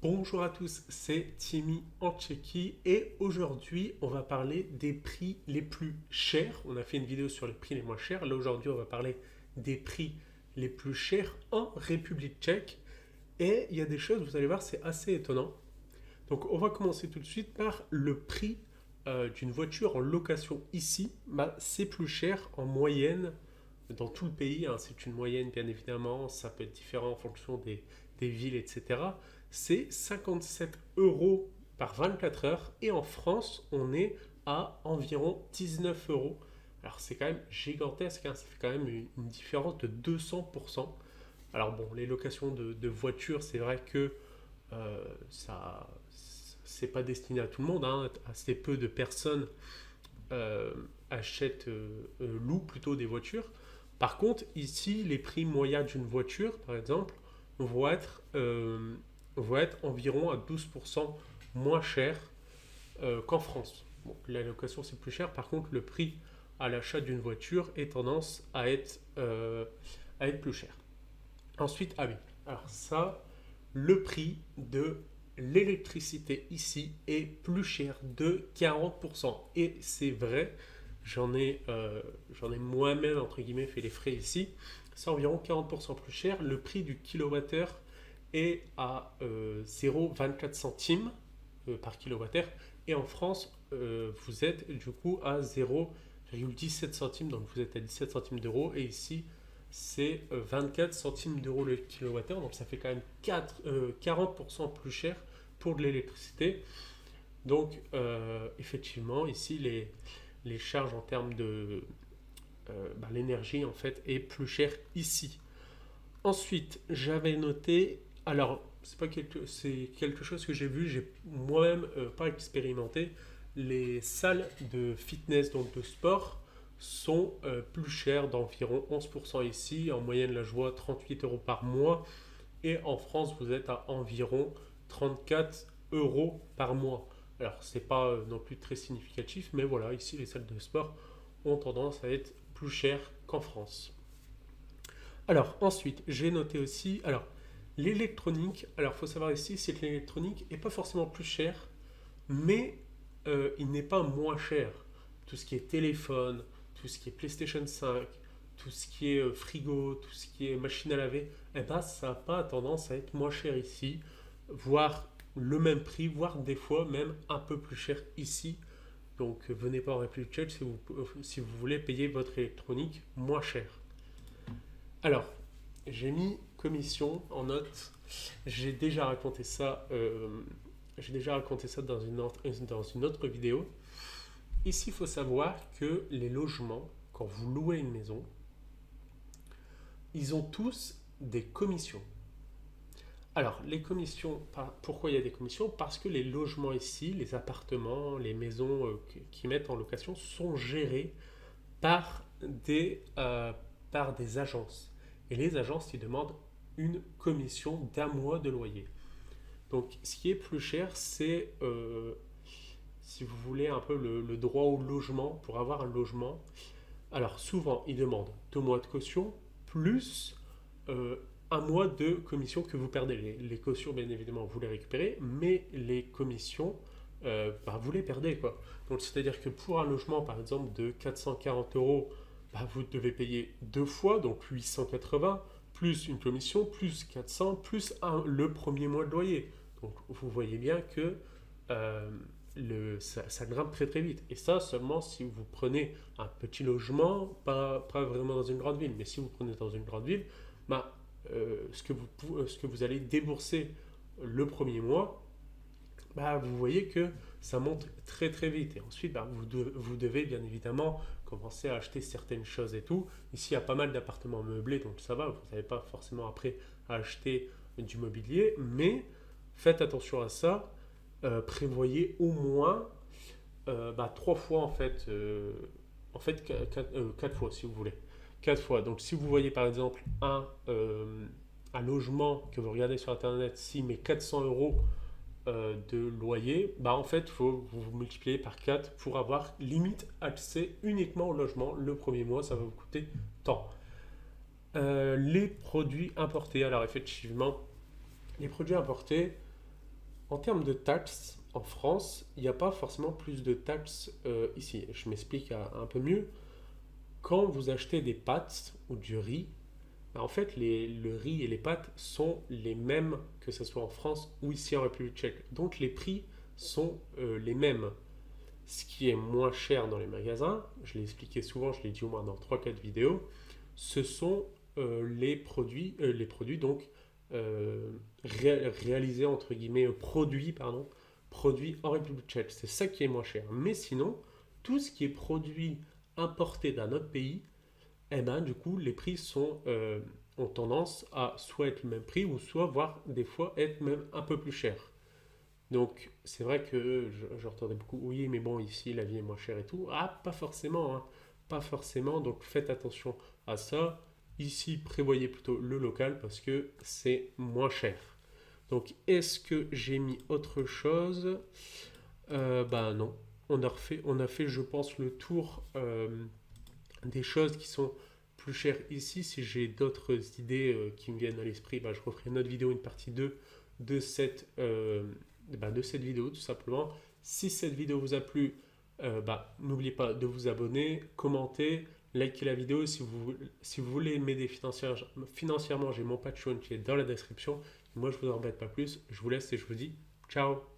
Bonjour à tous, c'est Timmy en Tchéquie et aujourd'hui on va parler des prix les plus chers. On a fait une vidéo sur les prix les moins chers. Là aujourd'hui on va parler des prix les plus chers en République tchèque. Et il y a des choses, vous allez voir, c'est assez étonnant. Donc on va commencer tout de suite par le prix d'une voiture en location ici. C'est plus cher en moyenne dans tout le pays, hein. C'est une moyenne bien évidemment, ça peut être différent en fonction des villes, etc. C'est 57 euros par 24 heures et en France on est à environ 19 euros. Alors c'est quand même gigantesque, hein. Ça fait quand même une différence de 200%. Alors bon, les locations de voitures, c'est vrai que ça, c'est pas destiné à tout le monde, hein. Assez peu de personnes euh, achètent, louent plutôt des voitures. Par contre, ici, les prix moyens d'une voiture, par exemple, vont être, euh, vont être environ à 12% moins cher qu'en France. Bon, la location, c'est plus cher. Par contre, le prix à l'achat d'une voiture est tendance à être plus cher. Ensuite, ah oui, alors ça, le prix de l'électricité ici est plus cher de 40%. Et c'est vrai, j'en ai moi-même, entre guillemets, fait les frais ici. C'est environ 40% plus cher. Le prix du kilowattheure est à 0,24 centimes par kilowattheure. Et en France, vous êtes du coup à 0,17 centimes. Donc vous êtes à 17 centimes d'euros. Et ici, c'est 24 centimes d'euros le kilowattheure. Donc ça fait quand même 40% plus cher pour de l'électricité. Donc effectivement, ici, les charges en termes de l'énergie en fait est plus chère ici. Ensuite, j'avais noté, alors c'est quelque chose que j'ai vu, j'ai moi-même pas expérimenté. Les salles de fitness, donc de sport, sont plus chères d'environ 11% ici. En moyenne, là, je vois 38 euros par mois. Et en France, vous êtes à environ 34 euros par mois. Alors, c'est pas non plus très significatif, mais voilà, ici, les salles de sport ont tendance à être plus chères qu'en France. Alors, ensuite, j'ai noté aussi, alors, l'électronique. Alors, il faut savoir ici, c'est que l'électronique n'est pas forcément plus cher, mais il n'est pas moins cher. Tout ce qui est téléphone, tout ce qui est PlayStation 5, tout ce qui est frigo, tout ce qui est machine à laver, eh ben, ça n'a pas tendance à être moins cher ici, voire le même prix, voire des fois même un peu plus cher ici. Donc venez pas en République tchèque si vous voulez payer votre électronique moins cher. Alors, j'ai mis commission en note. J'ai déjà raconté ça, j'ai déjà raconté ça dans une autre vidéo. Ici, il faut savoir que les logements, quand vous louez une maison, ils ont tous des commissions. Alors, les commissions, pourquoi il y a des commissions? Parce que les logements ici, les appartements, les maisons qui mettent en location sont gérés par par des agences. Et les agences, ils demandent une commission d'un mois de loyer. Donc, ce qui est plus cher, c'est, si vous voulez, un peu le droit au logement. Pour avoir un logement, alors souvent, ils demandent 2 mois de caution plus euh, un mois de commission que vous perdez. Les cautions, bien évidemment, vous les récupérez, mais les commissions, vous les perdez, quoi. Donc, c'est-à-dire que pour un logement, par exemple, de 440 euros, vous devez payer 2 fois, donc 880, plus une commission, plus 400, plus le premier mois de loyer. Donc, vous voyez bien que euh, ça grimpe très très vite. Et ça seulement si vous prenez un petit logement, pas vraiment dans une grande ville. Mais si vous prenez dans une grande ville, bah, ce que vous allez débourser le premier mois, vous voyez que ça monte très très vite. Et ensuite, vous devez bien évidemment commencer à acheter certaines choses et tout. Ici, il y a pas mal d'appartements meublés, donc ça va. Vous n'avez pas forcément après à acheter du mobilier. Mais faites attention à ça. Prévoyez au moins 3 fois en fait 4 fois si vous voulez. 4 fois. Donc si vous voyez par exemple un logement que vous regardez sur internet, s'il met 400 euros de loyer, en fait, il faut vous multiplier par 4 pour avoir limite accès uniquement au logement. Le premier mois, ça va vous coûter tant. Les produits importés. Alors effectivement, les produits importés, En termes de taxes, en France, il n'y a pas forcément plus de taxes ici. Je m'explique un peu mieux. Quand vous achetez des pâtes ou du riz, bah, en fait, le riz et les pâtes sont les mêmes que ce soit en France ou ici en République tchèque. Donc les prix sont les mêmes. Ce qui est moins cher dans les magasins, je l'ai expliqué souvent, je l'ai dit au moins dans trois quatre vidéos, ce sont les produits donc réalisés entre guillemets, produits en République tchèque. C'est ça qui est moins cher. Mais sinon, tout ce qui est produit importé d'un autre pays, eh ben, du coup, les prix ont tendance à soit être le même prix ou soit, voire des fois, être même un peu plus cher. Donc, c'est vrai que j'entendais beaucoup, oui, mais bon, ici, la vie est moins chère et tout. Ah, pas forcément, hein. Pas forcément. Donc, faites attention à ça. Ici, prévoyez plutôt le local parce que c'est moins cher. Donc, est-ce que j'ai mis autre chose? Bah non. On a fait, je pense, le tour des choses qui sont plus chères ici. Si j'ai d'autres idées qui me viennent à l'esprit, bah, je referai une autre vidéo, une partie 2 de de cette vidéo tout simplement. Si cette vidéo vous a plu, n'oubliez pas de vous abonner, commenter, liker la vidéo. Si vous voulez m'aider financièrement, j'ai mon Patreon qui est dans la description. Moi, je vous embête pas plus. Je vous laisse et je vous dis ciao.